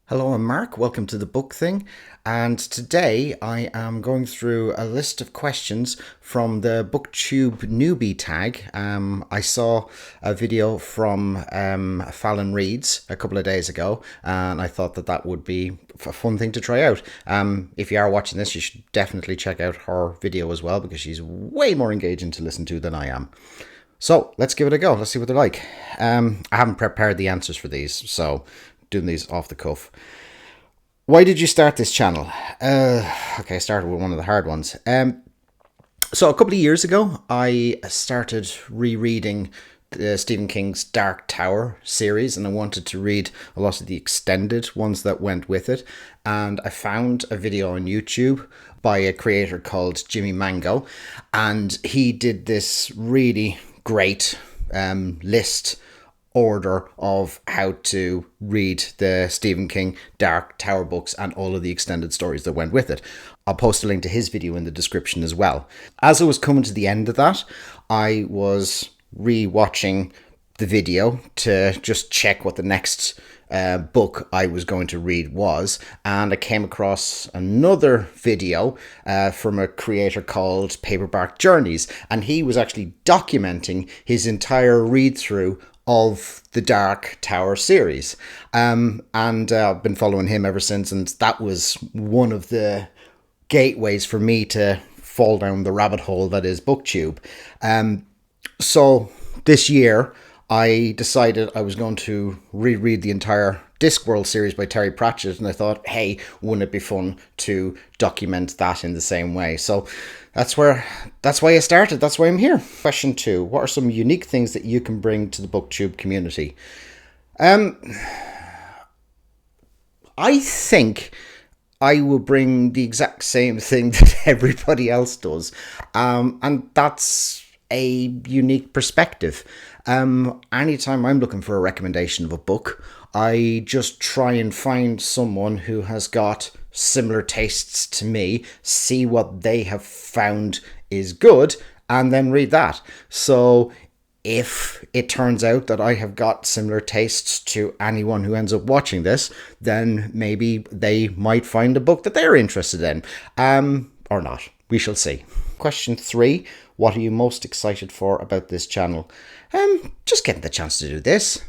Hello, I'm Mark. Welcome to the Book Thing. And today I am going through a list of questions from the BookTube Newbie tag. I saw a video from Fallon Reads a couple of days ago, and I thought that would be a fun thing to try out. If you are watching this, you should definitely check out her video as well, because she's way more engaging to listen to than I am. So let's give it a go. Let's see what they're like. I haven't prepared the answers for these, so doing these off the cuff. Why did you start this channel? Okay, I started with one of the hard ones. So a couple of years ago, I started rereading Stephen King's Dark Tower series, and I wanted to read a lot of the extended ones that went with it. And I found a video on YouTube by a creator called Jimmy Mango, and he did this really great list order of how to read the Stephen King Dark Tower books and all of the extended stories that went with it. I'll post a link to his video in the description as well. As I was coming to the end of that, I was re-watching the video to just check what the next book I was going to read was, and I came across another video from a creator called Paperback Journeys, and he was actually documenting his entire read-through of the Dark Tower series. And I've been following him ever since, and that was one of the gateways for me to fall down the rabbit hole that is BookTube. So this year, I decided I was going to reread the entire Discworld series by Terry Pratchett, and I thought, hey, wouldn't it be fun to document that in the same way? So that's why I started. That's why I'm here. Question 2. What are some unique things that you can bring to the BookTube community? I think I will bring the exact same thing that everybody else does. And that's a unique perspective. Anytime I'm looking for a recommendation of a book, I just try and find someone who has got similar tastes to me, see what they have found is good, and then read that. So if it turns out that I have got similar tastes to anyone who ends up watching this, then maybe they might find a book that they're interested in. Or not. We shall see. Question 3. What are you most excited for about this channel? Just getting the chance to do this.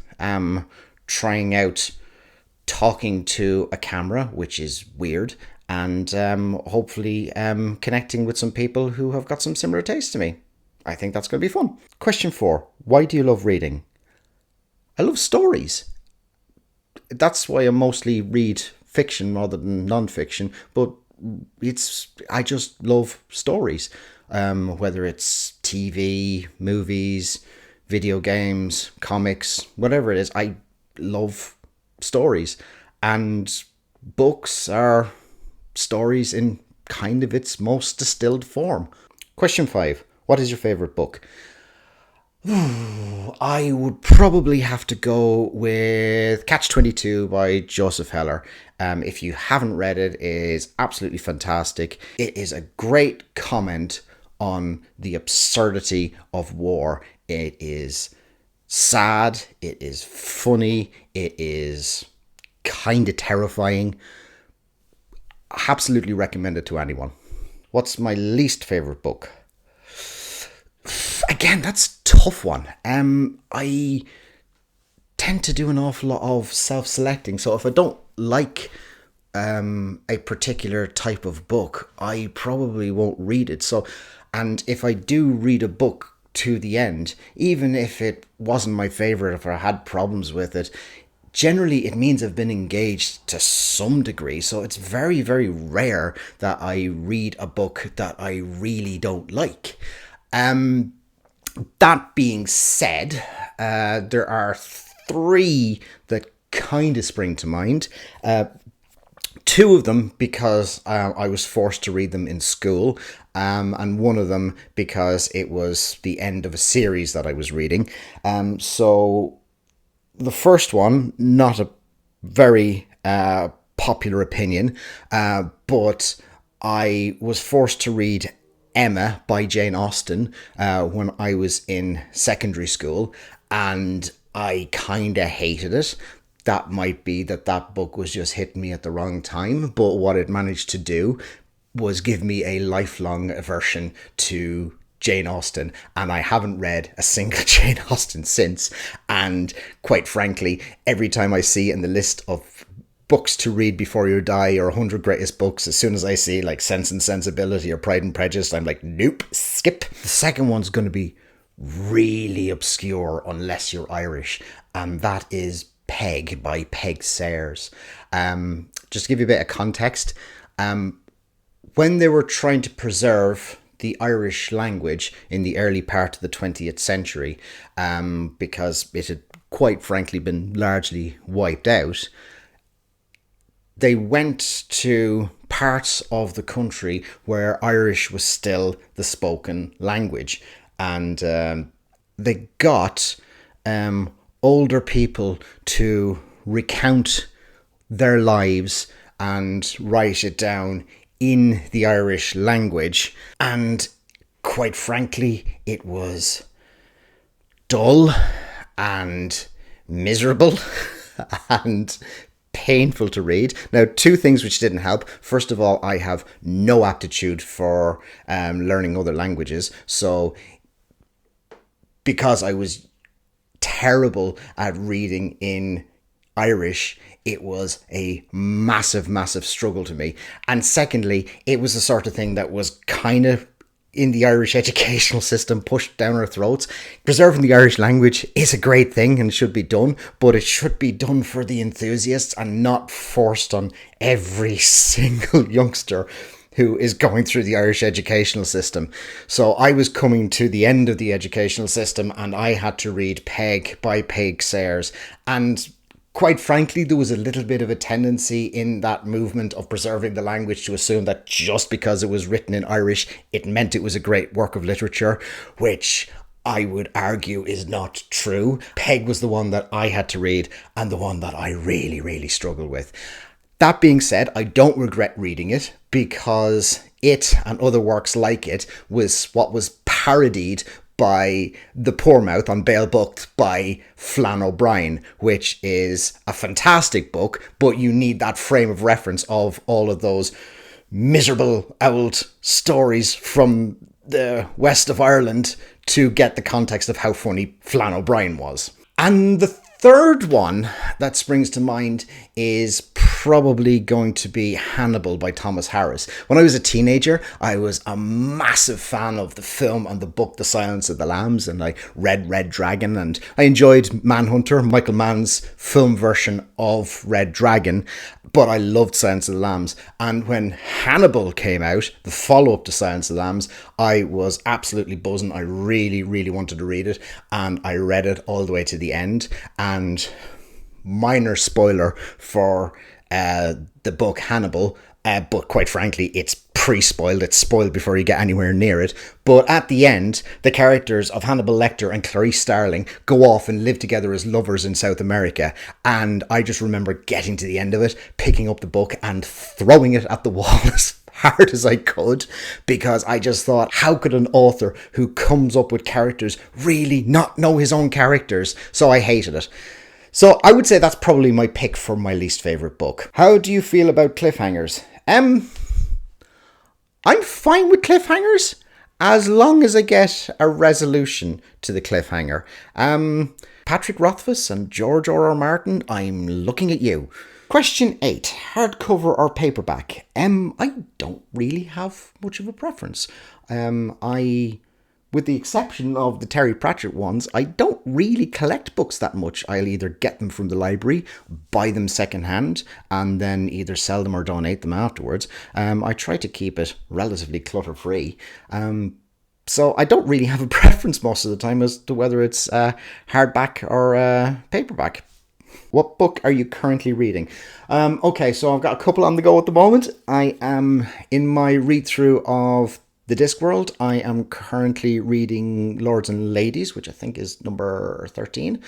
Trying out talking to a camera, which is weird, and hopefully connecting with some people who have got some similar tastes to me. I think that's going to be fun. Question 4. Why do you love reading? I love stories. That's why I mostly read fiction rather than non-fiction, but I just love stories. Whether it's TV, movies, video games, comics, whatever it is, I love stories. And books are stories in kind of its most distilled form. Question 5. What is your favourite book? I would probably have to go with Catch-22 by Joseph Heller. If you haven't read it, it is absolutely fantastic. It is a great comment on the absurdity of war. It is sad, it is funny, it is kind of terrifying. Absolutely recommend it to anyone. What's my least favourite book? Again, that's a tough one. I tend to do an awful lot of self-selecting, so if I don't like a particular type of book, I probably won't read it. And if I do read a book to the end, even if it wasn't my favourite, if I had problems with it, generally it means I've been engaged to some degree. So it's very, very rare that I read a book that I really don't like. That being said, there are 3 that kind of spring to mind. 2 of them because I was forced to read them in school, and one of them because it was the end of a series that I was reading. So the first one, not a very popular opinion, but I was forced to read Emma by Jane Austen when I was in secondary school, and I kind of hated it. that might be that book was just hitting me at the wrong time. But what it managed to do was give me a lifelong aversion to Jane Austen, and I haven't read a single Jane Austen since. And quite frankly, every time I see in the list of books to read before you die or 100 greatest books, as soon as I see like Sense and Sensibility or Pride and Prejudice, I'm like, nope, skip. The second one's going to be really obscure unless you're Irish, and that is Peg by Peg Sayers. Just to give you a bit of context, when they were trying to preserve the Irish language in the early part of the 20th century, because it had quite frankly been largely wiped out, they went to parts of the country where Irish was still the spoken language. And they got older people to recount their lives and write it down in the Irish language. And quite frankly, it was dull and miserable and painful to read. Now, two things which didn't help. First of all, I have no aptitude for learning other languages. So because I was terrible at reading in Irish, it was a massive, massive struggle to me. And secondly, it was the sort of thing that was kind of in the Irish educational system pushed down our throats. Preserving the Irish language is a great thing and should be done, but it should be done for the enthusiasts and not forced on every single youngster who is going through the Irish educational system. So I was coming to the end of the educational system and I had to read Peg by Peg Sayers. And quite frankly, there was a little bit of a tendency in that movement of preserving the language to assume that just because it was written in Irish, it meant it was a great work of literature, which I would argue is not true. Peg was the one that I had to read and the one that I really, really struggled with. That being said, I don't regret reading it because it and other works like it was what was parodied by The Poor Mouth on Bail Booked by Flann O'Brien, which is a fantastic book, but you need that frame of reference of all of those miserable old stories from the west of Ireland to get the context of how funny Flann O'Brien was. And the third one that springs to mind is probably going to be Hannibal by Thomas Harris. When I was a teenager, I was a massive fan of the film and the book The Silence of the Lambs, and I read Red Dragon, and I enjoyed Manhunter, Michael Mann's film version of Red Dragon, but I loved Silence of the Lambs. And when Hannibal came out, the follow-up to Silence of the Lambs, I was absolutely buzzing. I really, really wanted to read it, and I read it all the way to the end. And minor spoiler for the book Hannibal, but quite frankly, it's pre-spoiled. It's spoiled before you get anywhere near it. But at the end, the characters of Hannibal Lecter and Clarice Starling go off and live together as lovers in South America. And I just remember getting to the end of it, picking up the book and throwing it at the wall as hard as I could, because I just thought, how could an author who comes up with characters really not know his own characters? So I hated it. So I would say that's probably my pick for my least favourite book. How do you feel about cliffhangers? I'm fine with cliffhangers as long as I get a resolution to the cliffhanger. Patrick Rothfuss and George R.R. Martin, I'm looking at you. Question 8. Hardcover or paperback? I don't really have much of a preference. With the exception of the Terry Pratchett ones, I don't really collect books that much. I'll either get them from the library, buy them secondhand, and then either sell them or donate them afterwards. I try to keep it relatively clutter-free. So I don't really have a preference most of the time as to whether it's hardback or paperback. What book are you currently reading? Okay, so I've got a couple on the go at the moment. I am in my read-through of The Discworld. I am currently reading Lords and Ladies, which I think is number 13.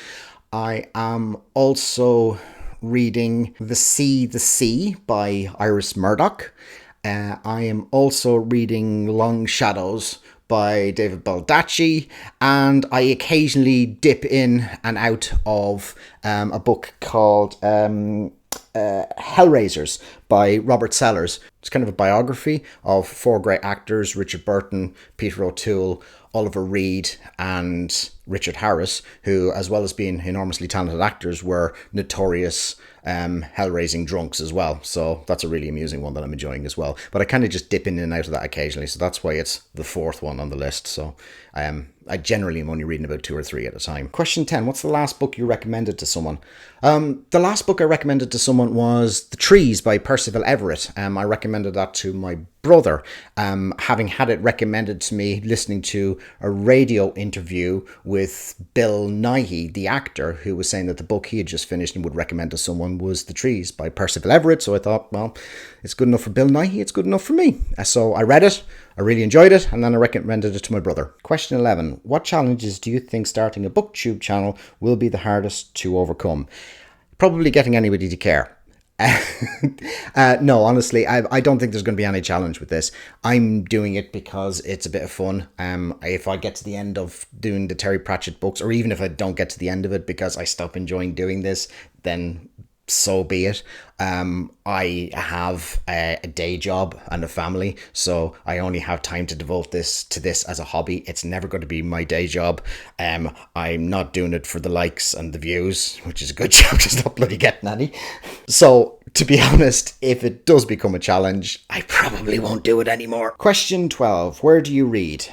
I am also reading The Sea by Iris Murdoch. I am also reading Long Shadows by David Baldacci, and I occasionally dip in and out of a book called Hellraisers by Robert Sellers. It's kind of a biography of four great actors: Richard Burton, Peter O'Toole, Oliver Reed, and Richard Harris, who, as well as being enormously talented actors, were notorious hell-raising drunks as well. So that's a really amusing one that I'm enjoying as well. But I kind of just dip in and out of that occasionally, so that's why it's the fourth one on the list. So I generally am only reading about 2 or 3 at a time. Question 10. What's the last book you recommended to someone? The last book I recommended to someone was The Trees by Percival Everett. I recommended that to my brother, having had it recommended to me listening to a radio interview with Bill Nighy, the actor, who was saying that the book he had just finished and would recommend to someone was The Trees by Percival Everett. So I thought, well, it's good enough for Bill Nighy, it's good enough for me. So I read it, I really enjoyed it, and then I recommended it to my brother. Question 11. What challenges do you think starting a BookTube channel will be the hardest to overcome? Probably getting anybody to care. No, honestly, I don't think there's going to be any challenge with this. I'm doing it because it's a bit of fun. If I get to the end of doing the Terry Pratchett books, or even if I don't get to the end of it because I stop enjoying doing this, then so be it. I have a day job and a family, so I only have time to devote to this as a hobby. It's never going to be my day job. I'm not doing it for the likes and the views, which is a good job, just not bloody getting any. So to be honest, if it does become a challenge, I probably won't do it anymore. Question 12. Where do you read?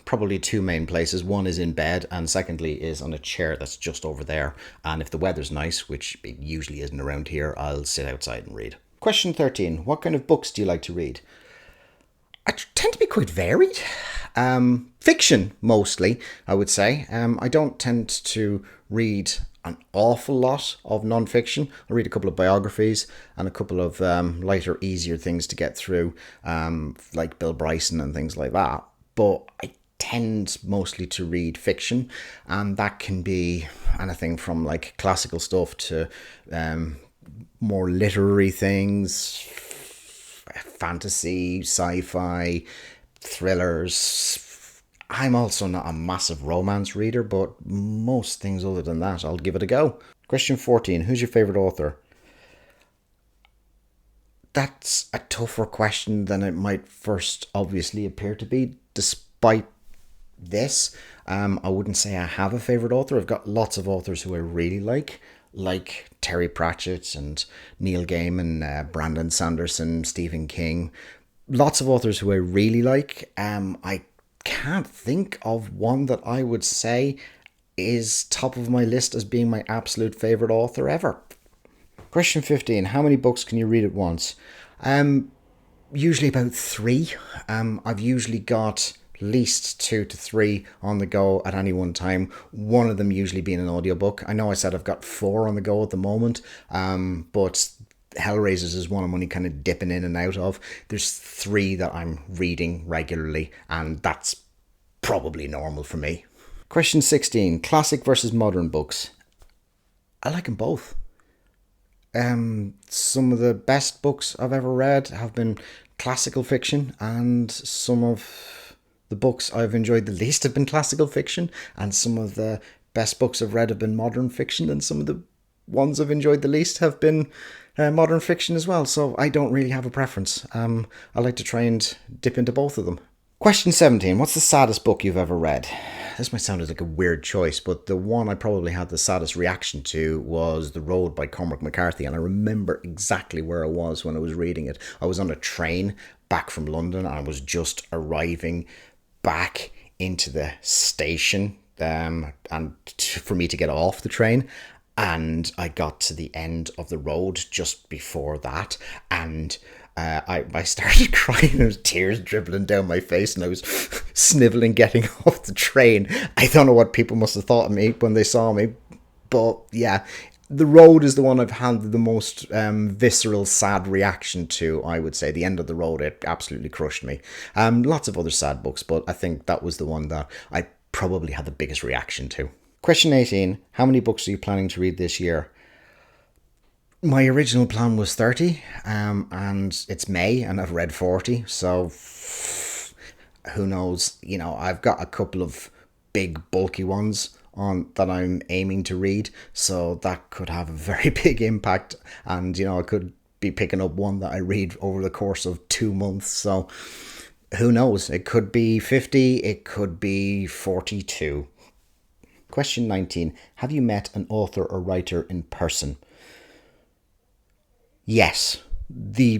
Probably 2 main places. One is in bed, and secondly is on a chair that's just over there. And if the weather's nice, which it usually isn't around here, I'll sit outside and read. Question 13. What kind of books do you like to read? I tend to be quite varied. Fiction, mostly, I would say. I don't tend to read an awful lot of non-fiction. I read a couple of biographies and a couple of lighter, easier things to get through, like Bill Bryson and things like that. But I tend mostly to read fiction, and that can be anything from like classical stuff to more literary things, fantasy, sci-fi, thrillers. I'm also not a massive romance reader, but most things other than that, I'll give it a go. Question 14. Who's your favourite author? That's a tougher question than it might first obviously appear to be. Despite this, I wouldn't say I have a favourite author. I've got lots of authors who I really like Terry Pratchett and Neil Gaiman, Brandon Sanderson, Stephen King. Lots of authors who I really like. I can't think of one that I would say is top of my list as being my absolute favourite author ever. Question 15. How many books can you read at once? Usually about 3. I've usually got at least 2 to 3 on the go at any one time. One of them usually being an audiobook. I know I said I've got 4 on the go at the moment, but Hellraisers is one I'm only kind of dipping in and out of. There's 3 that I'm reading regularly, and that's probably normal for me. Question 16. Classic versus modern books. I like them both. Some of the best books I've ever read have been classical fiction, and some of the books I've enjoyed the least have been classical fiction, and some of the best books I've read have been modern fiction, and some of the ones I've enjoyed the least have been modern fiction as well. So I don't really have a preference. I like to try and dip into both of them. Question 17. What's the saddest book you've ever read? This might sound like a weird choice, but the one I probably had the saddest reaction to was The Road by Cormac McCarthy, and I remember exactly where I was when I was reading it. I was on a train back from London, and I was just arriving back into the station for me to get off the train. And I got to the end of the road just before that, and I started crying. There was tears dribbling down my face, and I was snivelling getting off the train. I don't know what people must have thought of me when they saw me, but yeah, The Road is the one I've had the most visceral, sad reaction to, I would say. The end of The Road, it absolutely crushed me. Lots of other sad books, but I think that was the one that I probably had the biggest reaction to. Question 18. How many books are you planning to read this year? My original plan was 30, and it's May, and I've read 40, so who knows, you know, I've got a couple of big bulky ones on that I'm aiming to read, so that could have a very big impact. And you know, I could be picking up one that I read over the course of 2 months, so who knows, it could be 50, it could be 42. Question 19. Have you met an author or writer in person? Yes.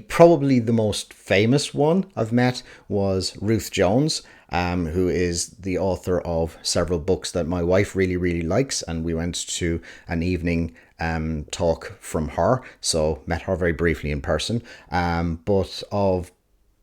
Probably the most famous one I've met was Ruth Jones, who is the author of several books that my wife really, really likes. And we went to an evening talk from her, so met her very briefly in person. But of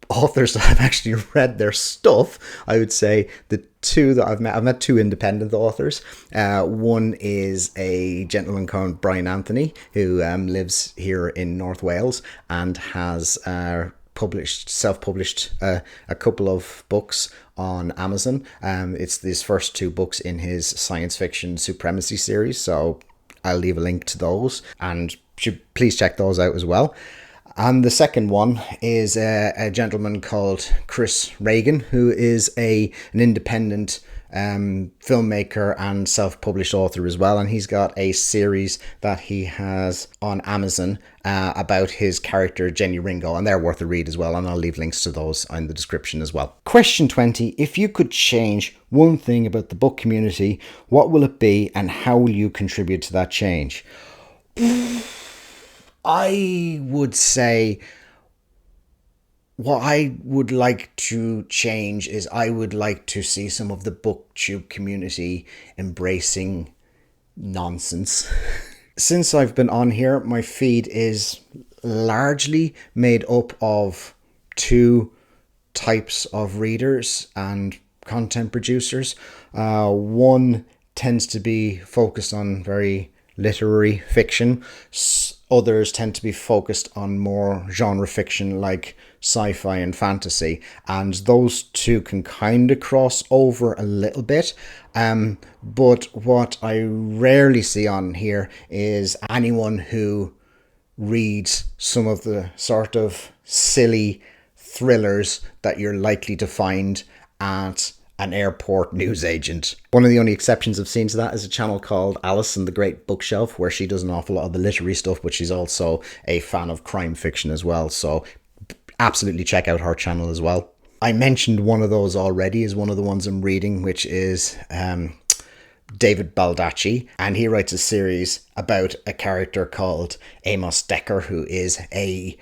authors that I've actually read their stuff, I would say the two that I've met two independent authors. One is a gentleman called Brian Anthony, who lives here in North Wales and has self-published a couple of books on Amazon. It's his first two books in his science fiction supremacy series, so I'll leave a link to those, and please check those out as well. And the second one is a gentleman called Chris Reagan, who is an independent filmmaker and self-published author as well. And he's got a series that he has on Amazon about his character Jenny Ringo, and they're worth a read as well. And I'll leave links to those in the description as well. Question 20. If you could change one thing about the book community, what will it be and how will you contribute to that change? I would say what I would like to change is I would like to see some of the BookTube community embracing nonsense. Since I've been on here, my feed is largely made up of two types of readers and content producers. One tends to be focused on very literary fiction. Others tend to be focused on more genre fiction like sci-fi and fantasy, and those two can kind of cross over a little bit. But what I rarely see on here is anyone who reads some of the sort of silly thrillers that you're likely to find at an airport newsagent. One of the only exceptions I've seen to that is a channel called Alice and the Great Bookshelf, where she does an awful lot of the literary stuff, but she's also a fan of crime fiction as well. So absolutely check out her channel as well. I mentioned one of those already as one of the ones I'm reading, which is David Baldacci, and he writes a series about a character called Amos Decker, who is a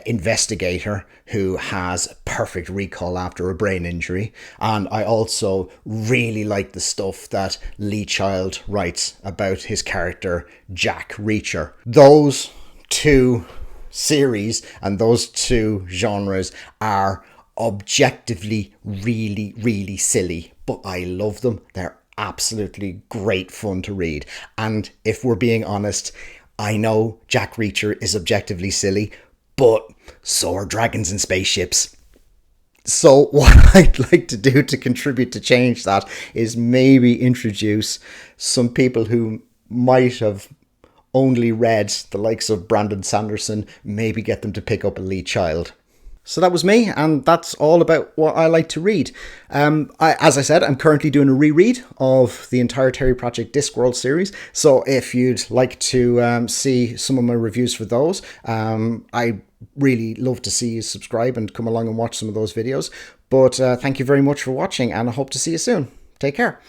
investigator who has perfect recall after a brain injury. And I also really like the stuff that Lee Child writes about his character Jack Reacher. Those two series and those two genres are objectively really, really silly, but I love them. They're absolutely great fun to read. And if we're being honest, I know Jack Reacher is objectively silly, but so are dragons and spaceships. So what I'd like to do to contribute to change that is maybe introduce some people who might have only read the likes of Brandon Sanderson, maybe get them to pick up a Lee Child. So that was me, and that's all about what I like to read. As I said, I'm currently doing a reread of the entire Terry Pratchett Discworld series. So if you'd like to see some of my reviews for those, I really love to see you subscribe and come along and watch some of those videos. But thank you very much for watching, and I hope to see you soon. Take care.